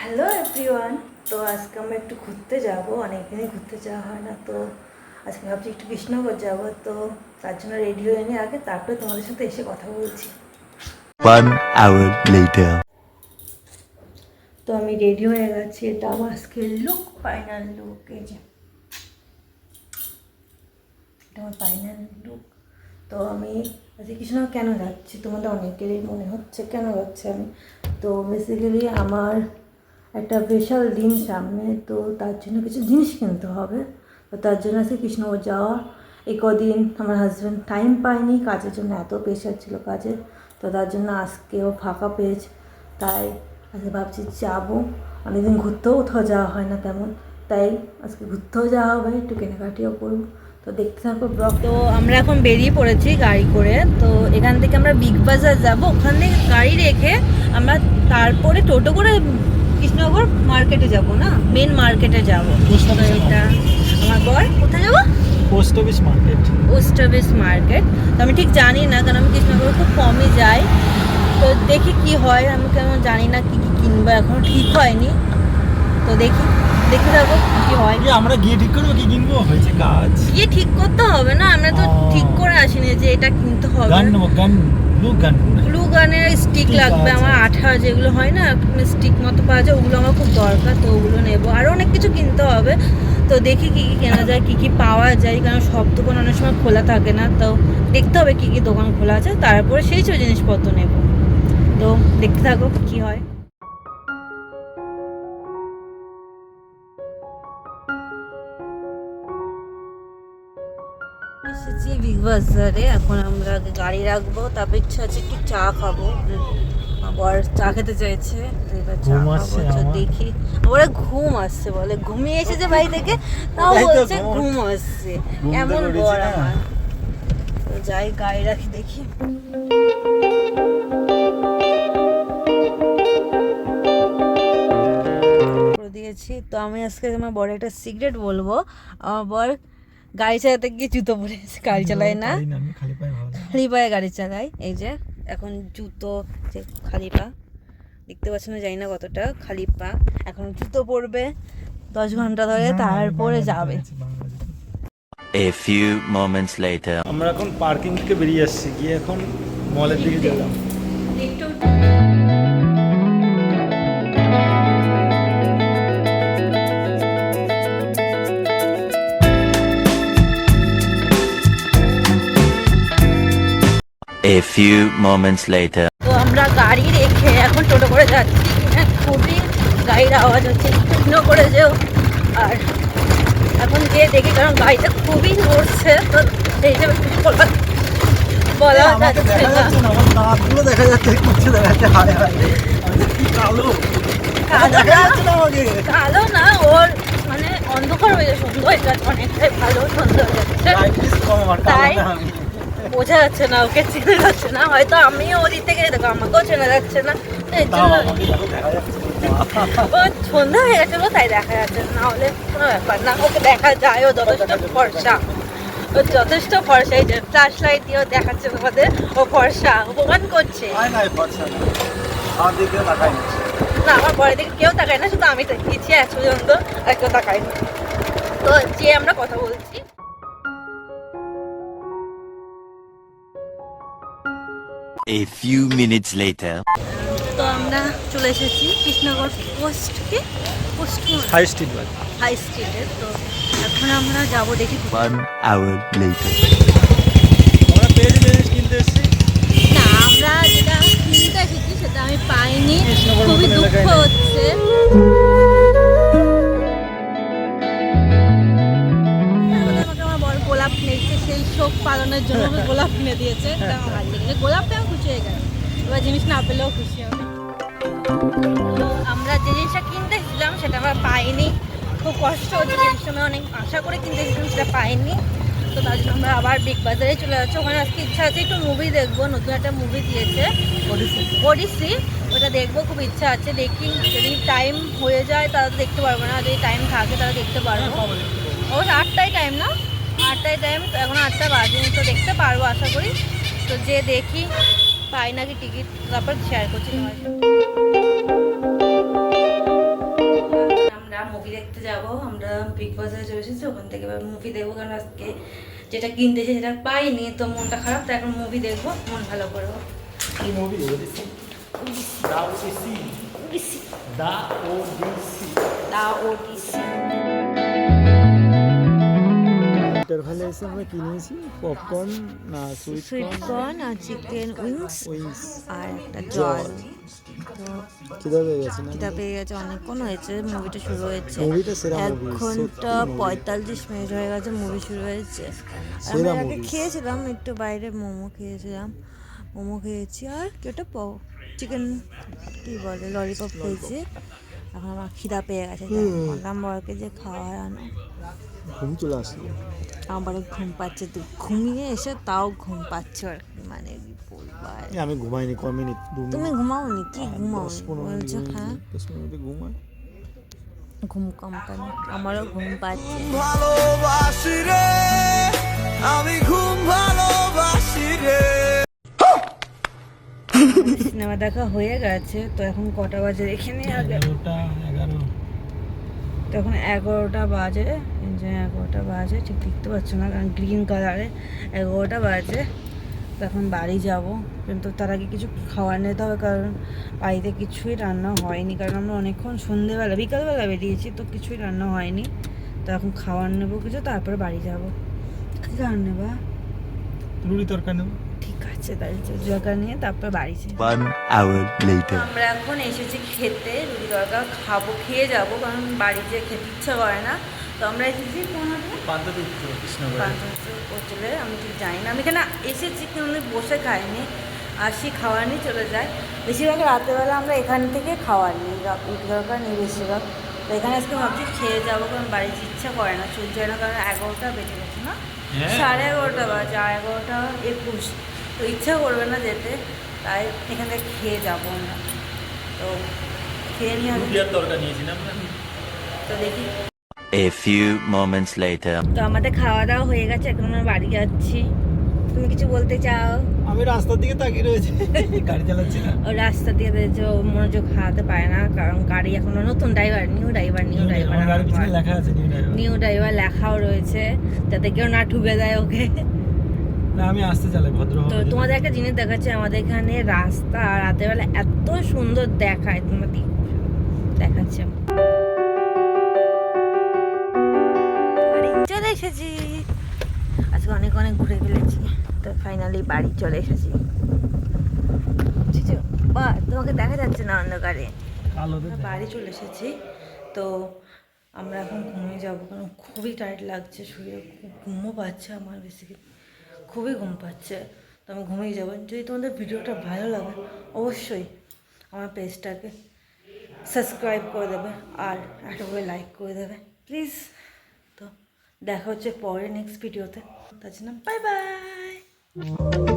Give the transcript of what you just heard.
Hello everyone. তো আজকে আমরা একটু ঘুরতে যাব, অনেকদিনই ঘুরতে যাওয়া হয় না। তো আজকে ভাবছি একটু কৃষ্ণনগর যাব, তো তার জন্য রেডি হয়ে নিয়ে আগে তারপরে তোমাদের সাথে এসে কথা বলছি। 1 hour later. তো আমি রেডি হয়ে গেছি, এটা আমার আজকের লুক, ফাইনাল লুক। এই যে এটা আমার ফাইনাল লুক। তো আমি আজকে কৃষ্ণনগর কেন যাচ্ছি তোমাদের অনেকেরই মনে হচ্ছে কেন যাচ্ছি আমি। তো বেসিক্যালি আমার একটা স্পেশাল দিন সামনে, তো তার জন্য কিছু জিনিস কিনতে হবে। তো তার জন্য আজকে কৃষ্ণনগর যাওয়া। এই কদিন আমার হাজব্যান্ড টাইম পায়নি, কাজের জন্য এত প্রেশার ছিল কাজের, তো তার জন্য আজকেও ফাঁকা পেয়েছে। তাই আজকে ভাবছি যাবো, অনেকদিন ঘুরতেও কোথাও যাওয়া হয় না তেমন, তাই আজকে ঘুরতেও যাওয়া হবে, একটু কেনাকাটিও করবো। তো দেখতে থাকো ব্লগ। তো আমরা এখন বেরিয়ে পড়েছি গাড়ি করে। তো এখান থেকে আমরা বিগ বাজার যাবো, ওখান থেকে গাড়ি রেখে আমরা তারপরে টোটো করে কৃষ্ণনগর মার্কেটে যাব, না মেন মার্কেটে যাব। এটা আমার বর কোথায় যাবো? Post office market. Post office market. তো আমি ঠিক জানি না, কারণ আমি কৃষ্ণনগর খুব কমই যাই। তো দেখি কি হয়, আমি কেমন জানি না কি কি কিনবো, এখনো ঠিক হয়নি। তো দেখে যাবো কি হয়। আমরা গিয়ে ঠিক করবো কি কিনবো, হয়েছে কাজ। গিয়ে ঠিক করতে হবে না, আমরা তো ঠিক করে আসিনি যে এটা কিনতে হবে। গান নেবো, গ্লু গানের স্টিক লাগবে আমার, আঠা যেগুলো হয় না স্টিক মতো পাওয়া যায়, ওগুলো আমার খুব দরকার। তো ওগুলো নেবো, আরও অনেক কিছু কিনতে হবে। তো দেখি কী কী কেনা যায়, কী কী পাওয়া যায়, কারণ সব দোকান অনেক সময় খোলা থাকে না। তো দেখতে হবে কী কী দোকান খোলা আছে, তারপরে সেই সব জিনিসপত্র নেব। তো দেখতে থাকো কী হয়। এসেছি বিগ বাজারে, এখন আমরা গাড়ি রাখবো, তারপর ইচ্ছা আছে একটু চা খাবো। আবার চা খেতে চাইছে, এবার চা খাবো। দেখি ওরা ঘুম আসছে, বলে ঘুমিয়ে এসেছে বাড়ি থেকে, তাও বলছে ঘুম আসছে। এমন বর আমার। তো যাই গাড়ি রাখি, দেখি। দিয়েছি। তো আমি আজকে আমার বড় একটা সিক্রেট বলবো। আমার বর গাড়ি চালাতে গিয়ে জুতো পরে গাড়ি চালায় না, খালি পায়ে গাড়ি চালায়। এই যে এখন জুতো, যে খালি পা দেখতে পাচ্ছেন না, জানি না কতটা খালি পা, এখন জুতো পরবে 10 ঘন্টা ধরে, তারপরে যাবে। A few moments later. আমরা এখন পার্কিং থেকে বেরিয়ে আসছি, গিয়ে এখন মলের দিকে গেলাম। A few moments later. তো আমরা গাড়ি রেখে এখন টোটো করে যাচ্ছি। খুবই গাড়ির আওয়াজ হচ্ছে, টোটো করে যেও। আর এখন গিয়ে দেখি, কারণ গাড়িটা খুবই নড়ছে, তো সেই হিসেবে বলা যাচ্ছে না। দেখা যাচ্ছে, কালো না, ওর মানে অন্ধকার হয়ে যাচ্ছে, সুন্দর হয়ে যাচ্ছে, অনেকটাই ভালো সুন্দর হয়ে যাচ্ছে। তাই বোঝা যাচ্ছে না, ওকে চেনা যাচ্ছে না, হয়তো আমিও ওদিক থেকে দেখো আমাকেও চেনা যাচ্ছে না। ও সন্ধ্যা হয়ে গেছে, তাই দেখা যাচ্ছে না, হলে কোনো ব্যাপার না, ওকে দেখা যায়, ও যথেষ্ট ফর্সা, ও যথেষ্ট ফর্সা। এই যে ফ্ল্যাশ লাইট দিয়েও দেখাচ্ছে তোমাদের, ও ফর্সা, উপমান করছে না। আমার পরের দিকে কেউ তাকায় না, শুধু আমি তাকিয়েছি আজ পর্যন্ত, আর কেউ তাকায় না। তো যে আমরা কথা বলছি, A few minutes later. তো আমরা চলে এসেছি কৃষ্ণনগর হাই স্ট্রিট হাই স্ট্রিটে। তো এখন আমরা যাবো, দেখি 1 hour later. আমরা পেয়েছি জিনিস কিনতে এসেছি। না, আমরা যেটা কিনতে এসেছি সেটা আমি পাইনি, খুবই দুঃখ হচ্ছে। আমার বড় গোলাপ নিয়েছে, সেই শোক পালনের জন্য গোলাপ কিনে দিয়েছে, আমার ভালো লেগেছে। গোলাপটা খুশি হয়ে গেল, এবার জিনিস না পেলেও খুশি হবে। তো আমরা যে জিনিসটা কিনতে এসেছিলাম সেটা আমরা পাইনি, খুব কষ্ট হচ্ছে। জিনিসটা আমি অনেক আশা করে কিনতে এসেছিলাম, সেটা পাইনি। তো তার জন্য আমরা আবার বিগ বাজারে চলে যাচ্ছি। ওখানে আজকে ইচ্ছা আছে একটু মুভি দেখবো, নতুন একটা মুভি দিয়েছে ওডিসি, ওটা দেখবো, খুব ইচ্ছা আছে। দেখি যদি টাইম হয়ে যায় তাহলে দেখতে পারবো না, যদি টাইম থাকে তাহলে দেখতে পারবো। অবশ্য 8টায় টাইম, না 8টায় টাইম, তো এখন 8টা বাজেনি, তো দেখতে পারবো আশা করি। তো যে দেখি পাই নাকি টিকিট, তারপর শেয়ার করছি তোমার। মুভি দেখতে যাব। আমরা বিগ বাজারে চলে এসেছি, ওখান থেকে এবার মুভি দেখবো, কারণ আজকে যেটা কিনতে এসে সেটা পাইনি, তো মনটা খারাপ, তাই এখন মুভি দেখবো, মন ভালো করবো। কি মুভি ওডিসি? দা ওডিসি। দা ওডিসি। দা ওডিসি। ইন্টারভ্যালে এসে আমরা কি নিয়েছি? পপকর্ন না সুইট কর্ন আর চিকেন উইংস উইংস আর একটা জল। তো খিদে পেয়ে গেছে না? খিদা পেয়ে গেছে, অনেকক্ষণ হয়েছে মুভিটা শুরু হয়েছে, মুভিটা সেরা 1 মুভি, ঘন্টা সত্যি movie। 45 মিনিট হয়ে গেছে মুভি শুরু হয়েছে। সেরা আমি আগে movie। খেয়েছিলাম একটু বাইরে, মোমো খেয়েছিলাম, মোমো খেয়েছি আর কি ওটা চিকেন কি বলে ললিপপ খেয়েছি। এখন আমার খিদা পেয়ে গেছে, বললাম বরকে যে খাওয়ার আনো। ঘুম চলে আসলো। আমারও ঘুম পাচ্ছে, তো ঘুমিয়ে এসে তাও ঘুম পাচ্ছে আর কি, মানে কি বলবো আর। আমি ঘুমাইনি ক মিনিট, 2 তুমি মিনিট। ঘুমাওনি? কি ঘুমাও 10-15 মিনিট বলছো? হ্যাঁ, 10 মিনিট ঘুমাই। ঘুম কম কেন? আমারও ঘুম পাচ্ছে। ভালোবাসি রে, আমি ঘুম ভালোবাসি রে। সিনেমা দেখা হয়ে গেছে, তো এখন কটা বাজে এখানে আগে, 11 তো এখন 11টা বাজে, এই যে 11টা বাজে, ঠিক দেখতে পাচ্ছ না কারণ গ্রিন কালারে 11টা বাজে। তো এখন বাড়ি যাব, কিন্তু তার আগে কিছু খাওয়ার নিতে হবে, কারণ বাড়িতে কিছুই রান্না হয়নি, কারণ আমরা অনেকক্ষণ সন্ধেবেলা বিকালবেলা বেরিয়েছি, তো কিছুই রান্না হয়নি। তো এখন খাওয়ার নেবো কিছু, তারপরে বাড়ি যাব। কী খাওয়ার নেবা? রুটি তরকারি নেব। ঠিক আছে, তাই জায়গা নিয়ে তারপর বাড়ি যাই। 1 hour later. আমরা এখন এসেছি খেতে, রুটি তরকা খাবো, খেয়ে যাবো, কারণ বাড়িতে খেতে ইচ্ছা করে না। তো আমরা এসেছি পান্তাতীর্থ কৃষ্ণগড়। হোটেলে, আমি ঠিক জানি না, আমি এখানে এসেছি কিন্তু বসে খাইনি, আসি খাওয়ার নিয়ে চলে যায়। বেশিরভাগ রাতেরবেলা আমরা এখান থেকে খাওয়ার নিই, রুটি তরকা নিই বেশিরভাগ। তো এখানে আজকে ভাবছি খেয়ে যাবো, কারণ বাড়িতে ইচ্ছা করে না, সহ্য হয় না, কারণ 11টা বেজে গেছে না, হ্যাঁ। 11:30 বাজে, 11:21, তো ইচ্ছা করবে না যেতে, তাই এখান থেকে খেয়ে যাবো আমরা। তো খেয়ে নিয়ে রুটি আর তরকা নিয়েছিলাম না। তো দেখি। A few moments later. তো আমাদের খাওয়া দাওয়া হয়ে গেছে, এখন আমরা বাড়ি যাচ্ছি। তুমি কিছু বলতে চাও? আমি রাস্তার দিকে তাকিয়ে রয়েছি, গাড়ি চালাচ্ছি না। ও রাস্তা দিয়ে যে মনোযোগ হারাতে পারে না, কারণ গাড়ি এখনো নতুন ড্রাইভার, নিউ ড্রাইভার আমার গাড়ির পিছনে লেখা আছে নিউ ড্রাইভার। নিউ ড্রাইভার লেখাও রয়েছে, যাতে কেউ না ঠুকে দেয় ওকে। না আমি আসতে চালাই ভদ্র। তো তোমাদের একটা জিনিস দেখাচ্ছে, আমাদের এখানে রাস্তা রাতের বেলা এত সুন্দর দেখায়, তোমাদের দেখাচ্ছে। বাড়ি চলে এসেছি, আজকে অনেক অনেক ঘুরে ফেলেছি, তো ফাইনালি বাড়ি চলে এসেছি। বা তোমাকে দেখা যাচ্ছে না অন্ধকারে। আমরা বাড়ি চলে এসেছি, তো আমরা এখন ঘুমিয়ে যাবো, কারণ খুবই টায়ার্ড লাগছে, শরীরে ঘুমও পাচ্ছে আমার, বেসিক্যালি খুবই ঘুম পাচ্ছে, তো আমি ঘুমিয়ে যাবো। যদি তোমাদের ভিডিওটা ভালো লাগে অবশ্যই আমার পেজটাকে সাবস্ক্রাইব করে দেবে আর একটা করে লাইক করে দেবে প্লিজ। তো দেখা হচ্ছে পরে নেক্সট ভিডিওতে, তার জন্য বাই বাই।